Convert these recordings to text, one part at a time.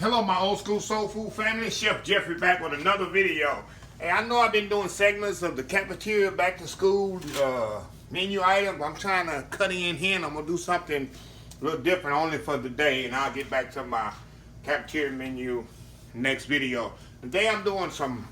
Hello, my old school soul food family. Chef Jeffrey back with another video. Hey, I know I've been doing segments of the cafeteria back to school menu items. I'm trying to cut in here and I'm going to do something a little different only for the day. And I'll get back to my cafeteria menu next video. Today I'm doing some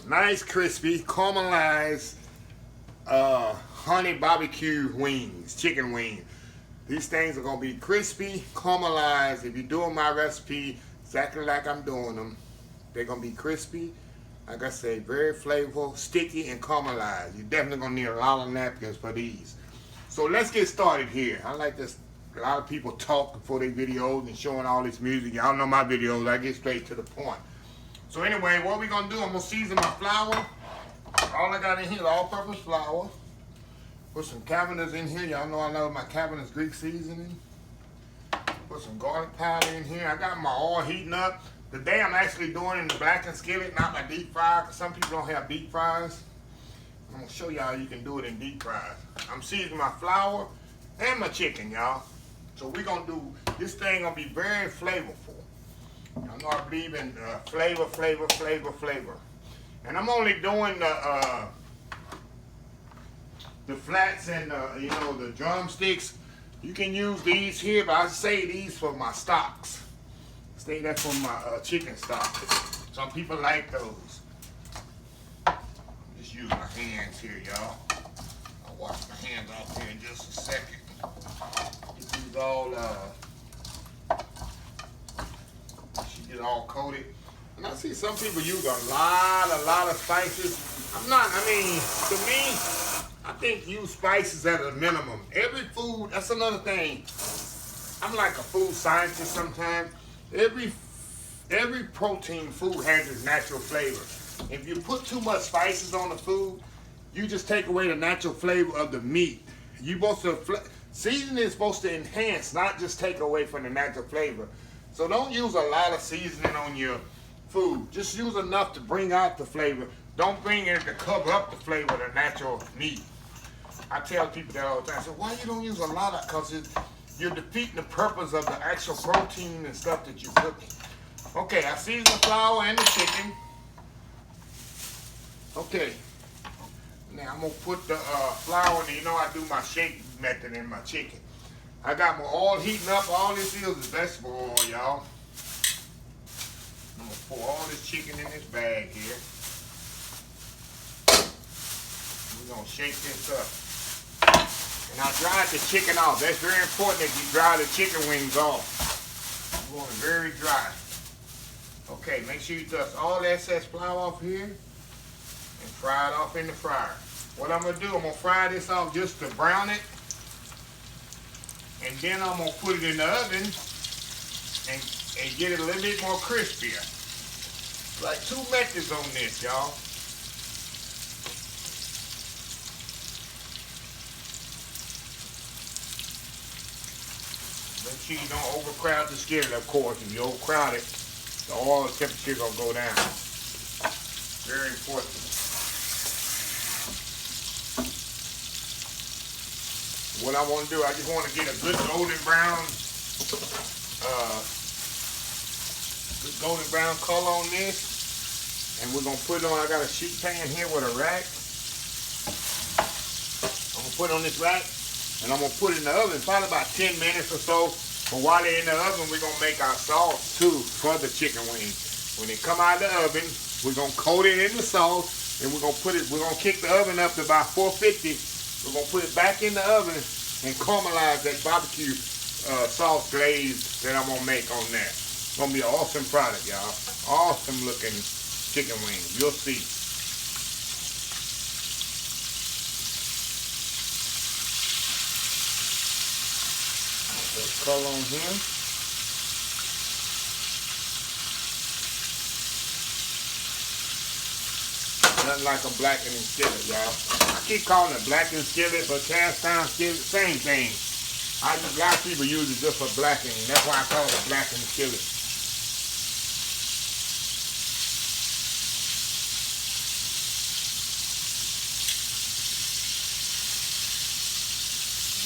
nice crispy caramelized honey barbecue wings, chicken wings. These things are going to be crispy, caramelized. If you're doing my recipe exactly like I'm doing them, they're going to be crispy, like I say, very flavorful, sticky, and caramelized. You're definitely going to need a lot of napkins for these. So let's get started here. I like this. A lot of people talk before their videos and showing all this music. Y'all know my videos. I get straight to the point. So anyway, what we're going to do, I'm going to season my flour. All I got in here is all-purpose flour. Put some cavenders in here. Y'all know I love my cavenders Greek seasoning. Put some garlic powder in here. I got my oil heating up. Today I'm actually doing it in the blackened skillet, not my deep fryer, because some people don't have deep fryers. I'm going to show y'all you can do it in deep fryers. I'm seasoning my flour and my chicken, y'all. So we're going to do, this thing going to be very flavorful. Y'all know I believe in flavor. And I'm only doing the flats and the drumsticks. You can use these here, but I say these for my stocks. Say that for my chicken stock. Some people like those. Just use my hands here, y'all. I'll wash my hands off here in just a second. Get these all should get all coated. And I see some people use a lot of spices. To me, I think use spices at a minimum. Every food, that's another thing. I'm like a food scientist sometimes. Every protein food has its natural flavor. If you put too much spices on the food, you just take away the natural flavor of the meat. Seasoning is supposed to enhance, not just take away from the natural flavor. So don't use a lot of seasoning on your food. Just use enough to bring out the flavor. Don't bring it to cover up the flavor of the natural meat. I tell people that all the time. I say, why you don't use a lot of? Because you're defeating the purpose of the actual protein and stuff that you're cooking. Okay, I season the flour and the chicken. Okay. Now I'm going to put the flour in. You know I do my shake method in my chicken. I got my oil heating up. All this is vegetable oil, y'all. I'm going to pour all this chicken in this bag here. We're going to shake this up. And I dried the chicken off. That's very important that you dry the chicken wings off. You want it very dry. Okay, make sure you dust all the excess flour off here and fry it off in the fryer. What I'm going to do, I'm going to fry this off just to brown it. And then I'm going to put it in the oven and get it a little bit more crispier. Like 2 methods on this, y'all. Make sure you don't overcrowd the skillet, of course. If you overcrowd it, the oil temperature is going to go down. Very important. What I want to do, I just want to get a good golden brown color on this. And we're going to put it on, I got a sheet pan here with a rack. I'm going to put it on this rack. And I'm going to put it in the oven probably about 10 minutes or so. But while they're in the oven, we're going to make our sauce too for the chicken wings. When they come out of the oven, we're going to coat it in the sauce. And we're going to kick the oven up to about 450. We're going to put it back in the oven and caramelize that barbecue sauce glaze that I'm going to make on there. It's going to be an awesome product, y'all. Awesome looking chicken wings. You'll see. Color on here. Nothing like a blackened skillet, y'all. I keep calling it blackened skillet, but cast iron skillet, same thing. A lot of people use it just for blackening. That's why I call it blackened skillet.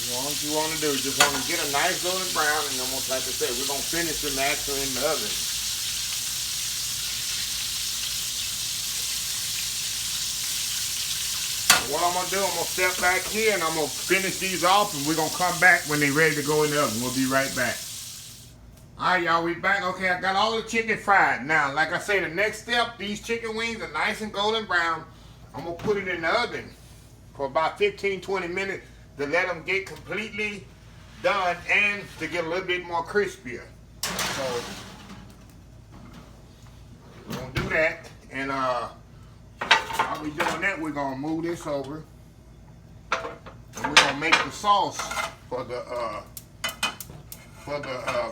We're on what you want to do. You just want to get a nice golden brown, and almost like I said, we're going to finish them actually in the oven. What I'm going to do, I'm going to step back here and I'm going to finish these off, and we're going to come back when they're ready to go in the oven. We'll be right back. Alright, y'all, we back. Okay, I got all the chicken fried. Now, like I say, the next step, these chicken wings are nice and golden brown. I'm going to put it in the oven for about 15-20 minutes to let them get completely done and to get a little bit more crispier. So, we're going to do that. And, while we doing that, we're gonna move this over, and we're gonna make the sauce for the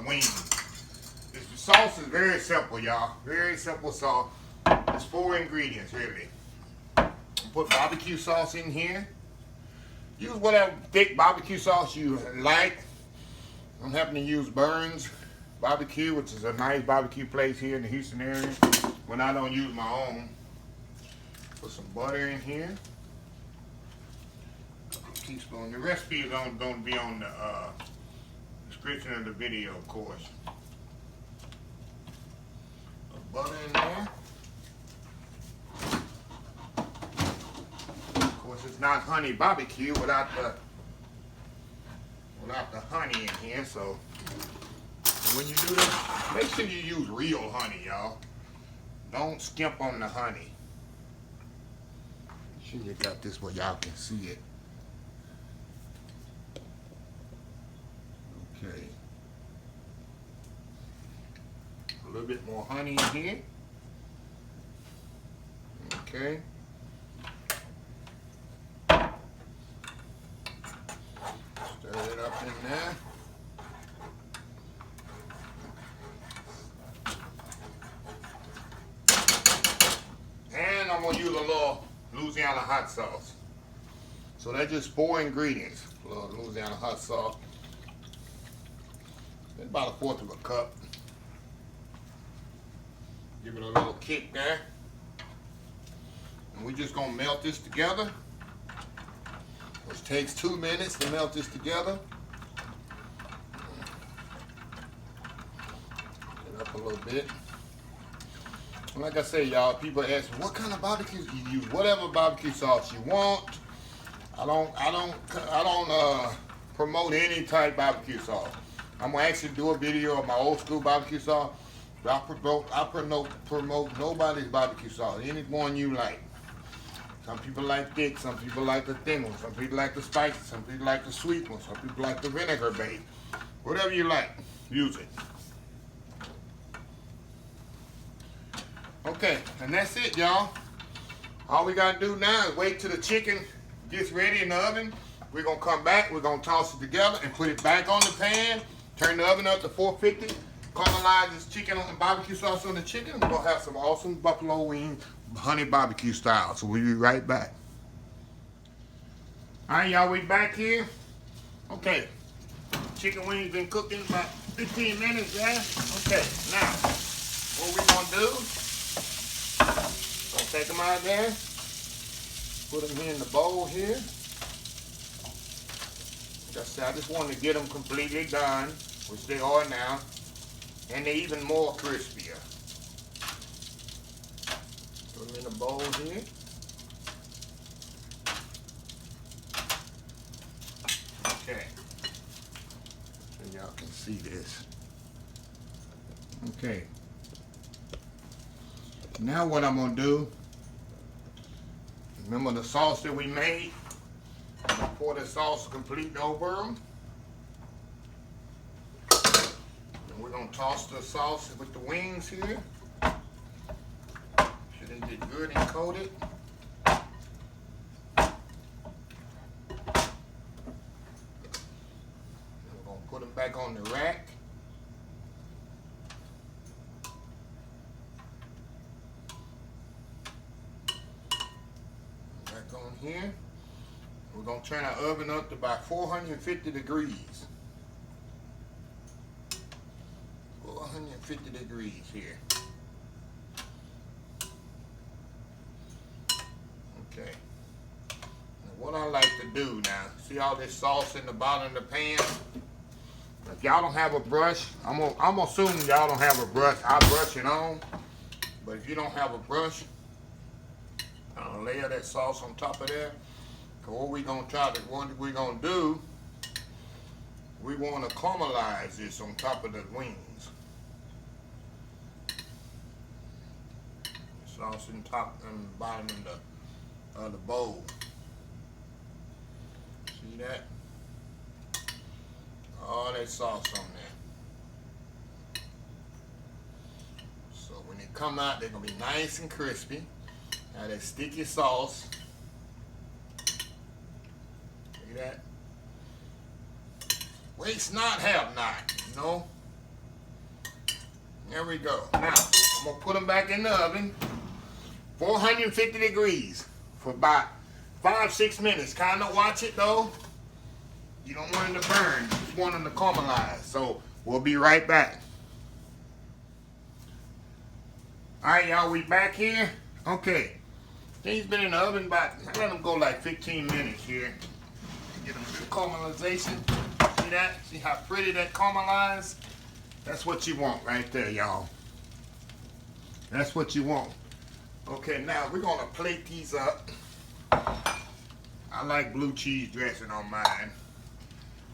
wings. The sauce is very simple, y'all. Very simple sauce. It's 4 ingredients, really. Put barbecue sauce in here. Use whatever thick barbecue sauce you like. I'm having to use Burns Barbecue, which is a nice barbecue place here in the Houston area, when I don't use my own. Put some butter in here. A teaspoon. The recipe is going to be on the description of the video, of course. Butter in there. Of course, it's not honey barbecue without the honey in here. So when you do this, make sure you use real honey, y'all. Don't skimp on the honey. Make sure you got this where y'all can see it. Okay. A little bit more honey in here. Okay. Stir it up in there. And I'm going to use a little Louisiana hot sauce. So that's just 4 ingredients. A little Louisiana hot sauce. About 1/4 of a cup. Give it a little kick there. And we're just going to melt this together. Which takes 2 minutes to melt this together. Get it up a little bit. And like I say, y'all, people ask me, what kind of barbecue you use? Whatever barbecue sauce you want. I don't promote any type barbecue sauce. I'm gonna actually do a video of my old school barbecue sauce. I promote nobody's barbecue sauce. Any one you like. Some people like thick, some people like the thin one, some people like the spicy, some people like the sweet one, some people like the vinegar based. Whatever you like, use it. Okay, and that's it, y'all. All we gotta do now is wait till the chicken gets ready in the oven. We're gonna come back, we're gonna toss it together and put it back on the pan. Turn the oven up to 450. Caramelize this chicken and barbecue sauce on the chicken. We're gonna have some awesome buffalo wing honey barbecue style. So we'll be right back. All right, y'all, we back here. Okay, chicken wings been cooking about 15 minutes, yeah? Okay, now, what we're gonna do, gonna take them out there, put them here in the bowl here. Like I said, I just wanted to get them completely done, which they are now, and they're even more crispier. Put them in the bowl here. Okay, so y'all can see this. Okay. Now what I'm gonna do, remember the sauce that we made? I'm gonna pour the sauce completely over them. And we're gonna toss the sauce with the wings here. Should they get good and coated? We're gonna put them back on the rack. On here, we're going to turn our oven up to about 450 degrees. 450 degrees here. Okay. Now what I like to do now. See all this sauce in the bottom of the pan? If y'all don't have a brush, I'm gonna assume y'all don't have a brush. I'll brush it on. But if you don't have a brush, I'll layer that sauce on top of there. Cause what we're gonna do, we want to caramelize this on top of the wings. Sauce in top and bottom of the bowl. See that? All that sauce on there. So when they come out, they're gonna be nice and crispy. Now that sticky sauce. See that? Waste not, have not. You know? There we go. Now I'm gonna put them back in the oven. 450 degrees for about 5-6 minutes. Kind of watch it though. You don't want them to burn. You just want them to caramelize. So we'll be right back. Alright y'all, we back here. Okay. Things been in the oven about, I let them go like 15 minutes here. Get them to caramelization. See that? See how pretty that caramelized? That's what you want right there, y'all. That's what you want. Okay, now we're gonna plate these up. I like blue cheese dressing on mine.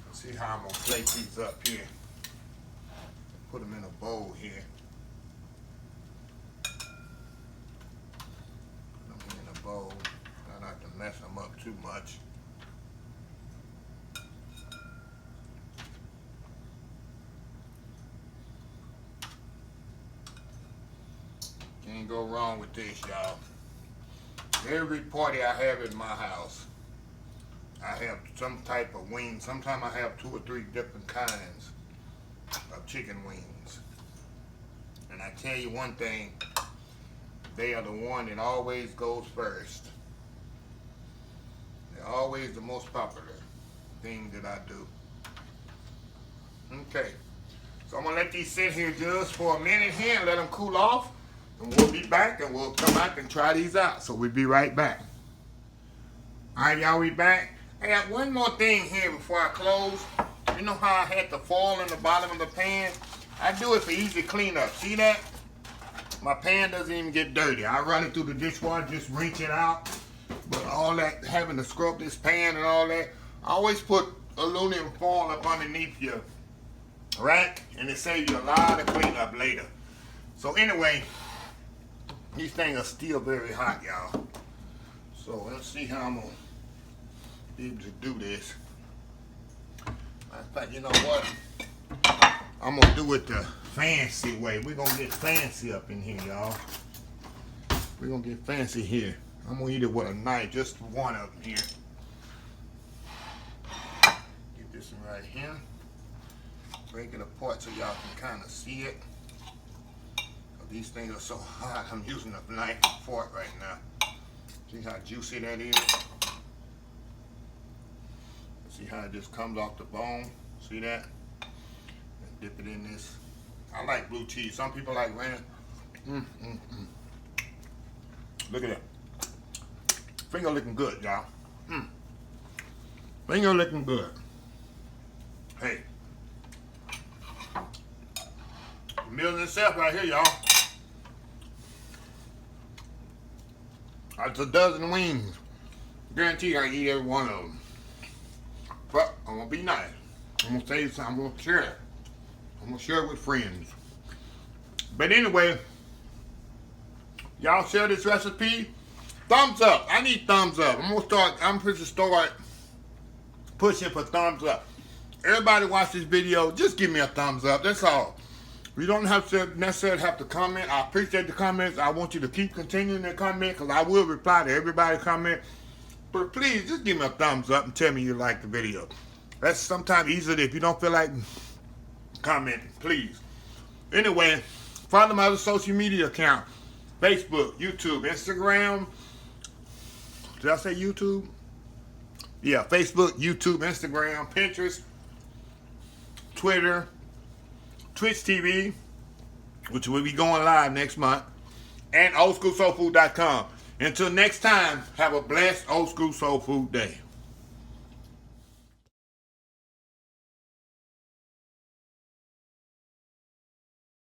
Let's see how I'm gonna plate these up here. Put them in a bowl here. Put them in a bowl. Try not to mess them up too much. Can't go wrong with this, y'all. Every party I have in my house, I have some type of wing. Sometimes I have 2 or 3 different kinds of chicken wings. And I tell you one thing, they are the one that always goes first. They're always the most popular thing that I do. Okay, so I'm gonna let these sit here just for a minute here and let them cool off. And we'll be back and we'll come back and try these out. So we'll be right back. Alright y'all, we back. I got one more thing here before I close. You know how I had the foil in the bottom of the pan? I do it for easy cleanup. See that? My pan doesn't even get dirty. I run it through the dishwasher, just rinse it out. But all that, having to scrub this pan and all that, I always put aluminum foil up underneath your rack and it saves you a lot of cleanup later. So anyway, these things are still very hot, y'all. So let's see how I'm gonna be able to do this. Matter of fact, you know what? I'm gonna do it the fancy way. We're gonna get fancy up in here, y'all. We're gonna get fancy here. I'm gonna eat it with a knife, just one of them here. Get this one right here. Break it apart so y'all can kind of see it. These things are so hot, I'm using a knife and fork right now. See how juicy that is? See how it just comes off the bone? See that? And dip it in this. I like blue cheese. Some people like ranch. Look at that. Finger looking good, y'all. Finger looking good. Hey. The meal in itself right here, y'all. That's a dozen wings. Guarantee I eat every one of them. But I'm gonna be nice. I'm gonna say something. I'm gonna share it. I'm gonna share it with friends. But anyway, y'all share this recipe. Thumbs up. I need thumbs up. I'm gonna start pushing for thumbs up. Everybody watch this video. Just give me a thumbs up. That's all. You don't have to necessarily have to comment. I appreciate the comments. I want you to keep continuing to comment because I will reply to everybody's comment. But please, just give me a thumbs up and tell me you like the video. That's sometimes easier if you don't feel like commenting. Please. Anyway, follow my other social media account. Facebook, YouTube, Instagram. Did I say YouTube? Yeah, Facebook, YouTube, Instagram, Pinterest, Twitter, Twitch TV, which will be going live next month, and oldschoolsoulfood.com. Until next time, have a blessed Old School Soul Food Day.